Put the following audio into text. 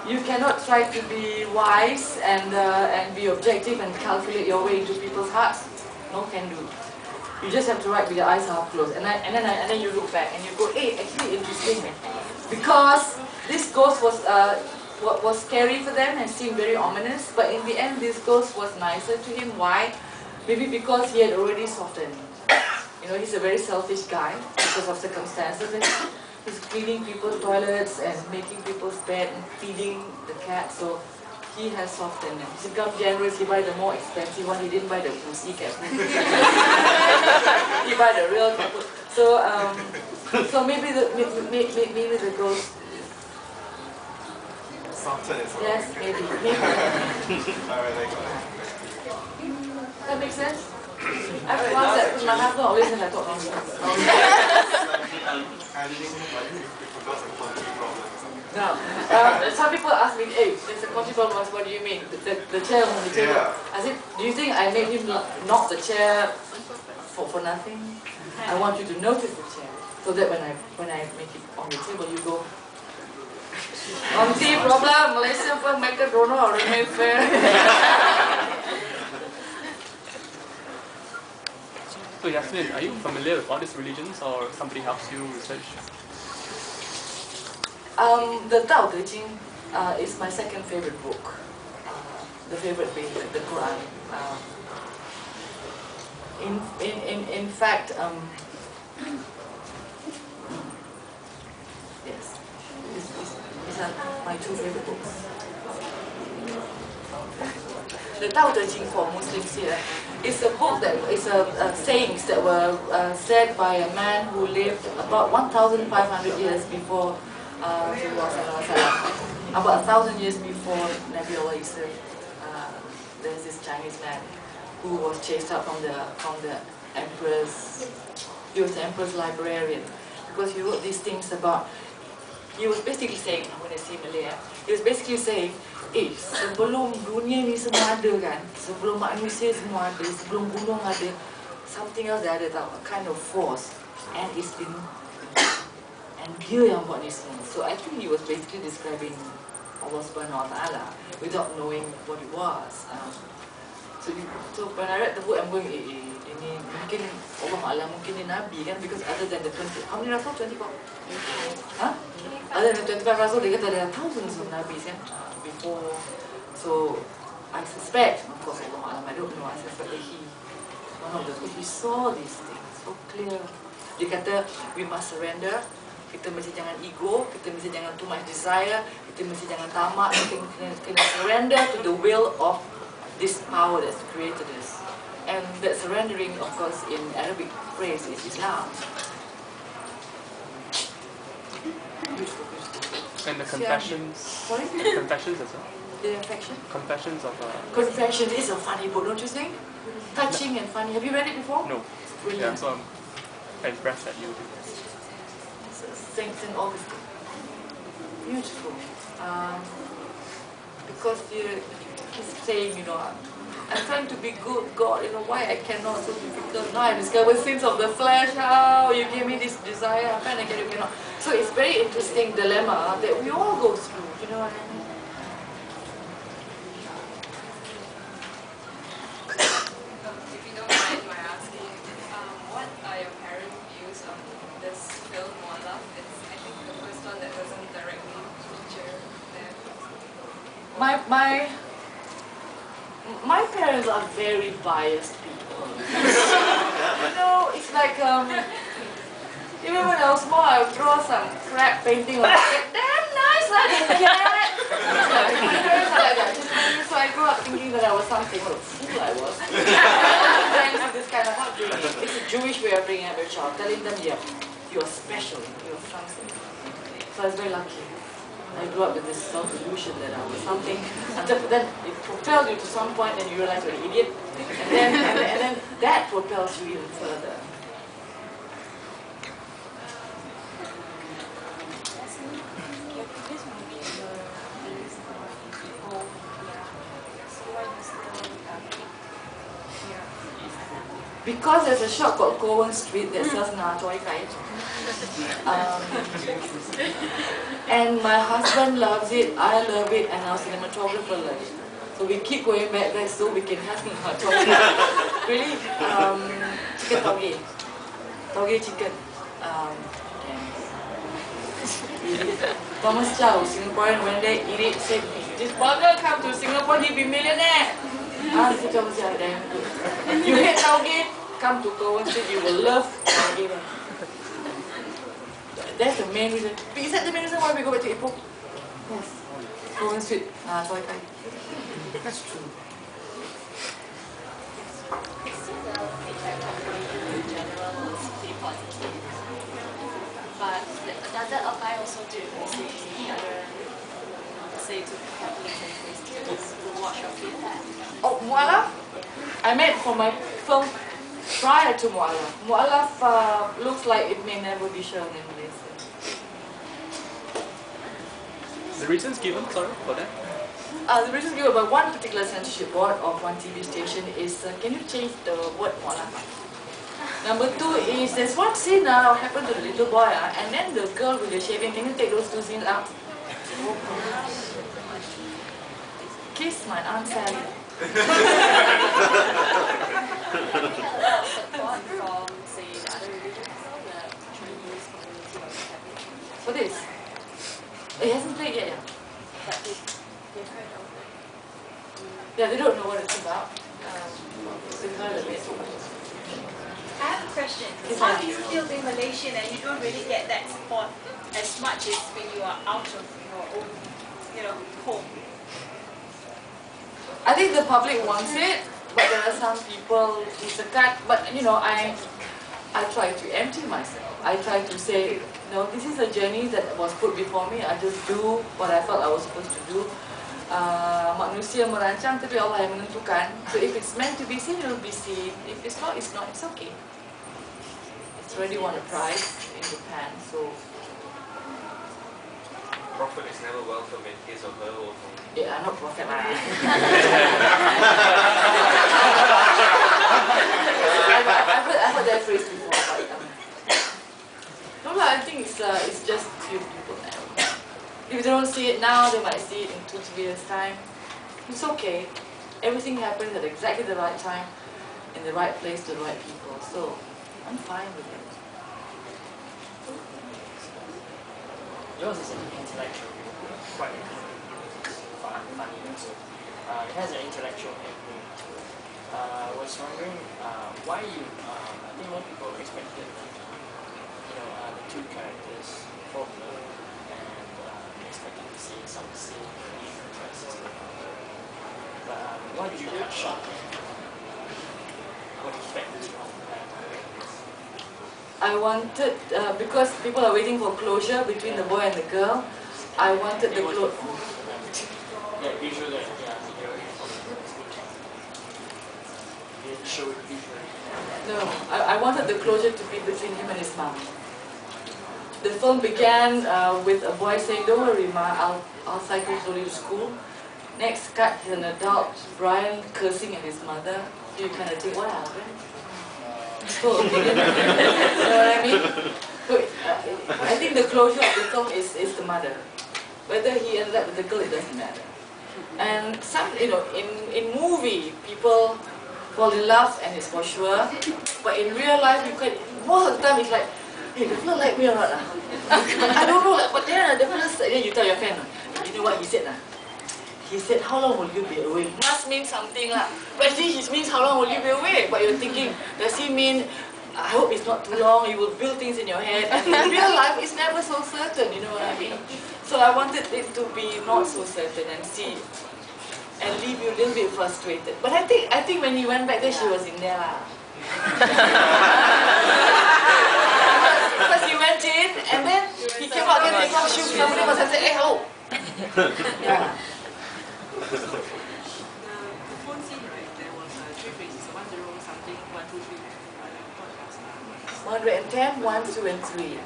You cannot try to be wise and be objective and calculate your way into people's hearts. No can do. You just have to write with your eyes half closed, and then you look back and you go, hey, actually interesting, because this ghost was scary for them and seemed very ominous, but in the end this ghost was nicer to him. Why? Maybe because he had already softened. You know, he's a very selfish guy because of circumstances, and he's cleaning people's toilets and making people's bed and feeding the cat, so he has softened. He's become generous. He buy the more expensive one. He didn't buy the pussy cat. He buy the real cat. So maybe the ghost. Soften is yes, maybe. Alright, That makes sense? I've found that my husband always says I talk nonsense. No. Some people ask me, hey, there's a country problem, what do you mean? The chair on the table. Yeah. I said, do you think I made him knock the chair for nothing? I want you to notice the chair, so that when I make it on the table, you go, country problem, Malaysia pun mereka don't know how to make fair. So Yasmin, are you familiar with all these religions, or somebody helps you research? The Tao Te Ching is my second favorite book. The favorite being the Quran. In fact, yes, these are my two favorite books. The Tao Te Ching for Muslims here is a book that is sayings that were said by a man who lived about 1,500 years before about 1,000 years before Nabi Allah Yusuf. There's this Chinese man who was chased out from the emperor's. He was the emperor's librarian because he wrote these things about. He was basically saying, I'm going to say Malay. He was basically saying, sebelum dunia ni semua ada kan, sebelum manusia semua ada, sebelum gunung ada, something else that ada tau, a kind of force, and it's been. And dia yang buat ni semua. So I think he was basically describing Allah Subhanahu Wa Taala without knowing what it was. So when I read the book, I'm going, ini mungkin Allah Alam, mungkin ni Nabi kan, because other than the 20, how many Rasul? 24? Huh? Other than 25 Rasul, dia kata there are thousands of Nabis kan, before. So I suspect, of course Allah Alam, I don't know, I suspect that he saw these things so clear. Dia kata, we must surrender. Kita mesti jangan ego, kita mesti jangan too much desire, kita mesti jangan tamak, kita kena surrender to the will of this power that's created us. And that surrendering, of course, in Arabic phrase is Islam. And the confessions. Sorry? Confessions as well. The affection? Confessions of. Confession is a funny book, don't you think? Touching and funny. Have you read it before? No. Brilliant. Yeah, so I'm impressed that you did. Saint Augustine. Beautiful. Because he's saying, you know, I'm trying to be good, God, you know, why I cannot, so difficult. Now I discover sins of the flesh, how you give me this desire, I'm trying to get it, you know. So it's very interesting dilemma that we all go through, you know what I mean? If you don't mind my asking, what are your parents' views on this film, Muallaf? It's, I think, the first one that doesn't directly feature them. My parents are very biased people. You know, it's like, even when I was small, I would draw some crap painting like, damn nice, like a cat. My parents are like that. So I grew up thinking that I was something. What a fool I was. Thanks to this kind of upbringing. It's a Jewish way of bringing up your child, telling them, yeah, you're special, you're something. So I was very lucky. I grew up with this self-illusion that I was something, and then it propelled you to some point and you realize you're an idiot, and then that propels you even further. because there's a shop called Cowan Street that sells choi kai. And my husband loves it, I love it, and our cinematographer loves it. So we keep going back there so we can have choi kai. Really, chicken tauge chicken. Thomas Chow, Singaporean, when they eat it, say, this burger come to Singapore, he'll be millionaire. Thomas Chow, damn good. You hate tauge, come to Cowan Street, you will love tauge. That's the main reason. Is that the main reason why we go back to Ipoh? Yes. Cowan Street, choi kai. That's true. But does that apply also to the other, say, to Catholics and Christians who watch your film? Oh, Muallaf? I made for my film prior to Muallaf. Muallaf looks like it may never be shown in Malaysia. The reasons given, sorry, for that? The reasons given by one particular censorship board of one TV station is, can you change the word Muallaf? Number two is, there's one scene happened to the little boy, and then the girl with the shaving, can you take those two scenes out? Kiss my Aunt Sally. Support from, say, the other religions, the Chinese community or Catholic. For this? It hasn't played yet, yeah. But they've heard of it. Yeah, they don't know what it's about. They've heard of it. I have a question. How do you feel being Malaysian and you don't really get that support as much as when you are out of your own, home? I think the public wants it, but there are some people disekat. But I try to empty myself. I try to say, no, this is a journey that was put before me. I just do what I felt I was supposed to do. Manusia merancang, tapi Allah yang menentukan. So if it's meant to be seen, it will be seen. If it's not, it's not. It's okay. It's already won a prize in Japan, so. Prophet is never welcome in his or her own home. Yeah, I'm not prophet. I've heard that phrase before, but no, I think it's just few people now. If they don't see it now, they might see it in 2-3 years' time. It's okay. Everything happens at exactly the right time, in the right place, to the right people. So I'm fine with it. Yours is an intellectual, quite funny also. It has an intellectual ending to it. I was wondering why you, I think most people expected, the two characters fall in love and expected to see some scene between the sister. But why did you cut short? What effect did you have? I wanted, because people are waiting for closure between the boy and the girl, I wanted the closure. Yeah, usually, yeah, you show it visually. No, I wanted the closure to be between him and his mom. The film began with a boy saying, "Don't worry, Ma, I'll cycle slowly to school." Next cut is an adult, Brian, cursing at his mother. So you kind of think, what happened? So, you know what I mean? So, I think the closure of the film is the mother. Whether he ended up with the girl, it doesn't matter. And some, in movie, people fall in love and it's for sure. But in real life, most of the time it's like, hey, the fella like me or not? I don't know, but then the fella said, you tell your friend, you know what he said? He said, how long will you be away? Must mean something lah. But actually, it means how long will you be away? But you're thinking, does he mean, I hope it's not too long, you will build things in your head. And in real life, it's never so certain, you know what I mean? So I wanted it to be not so certain and see, and leave you a little bit frustrated. But I think when he went back there, she was in there lah. Because he went in, and then he came out again, take off shoes, somebody must have said, hey, hello. Yeah. The phone scene, right, there was 3 phrases, 10 something, 1, 2, 3. 110, 1, 2, and 3.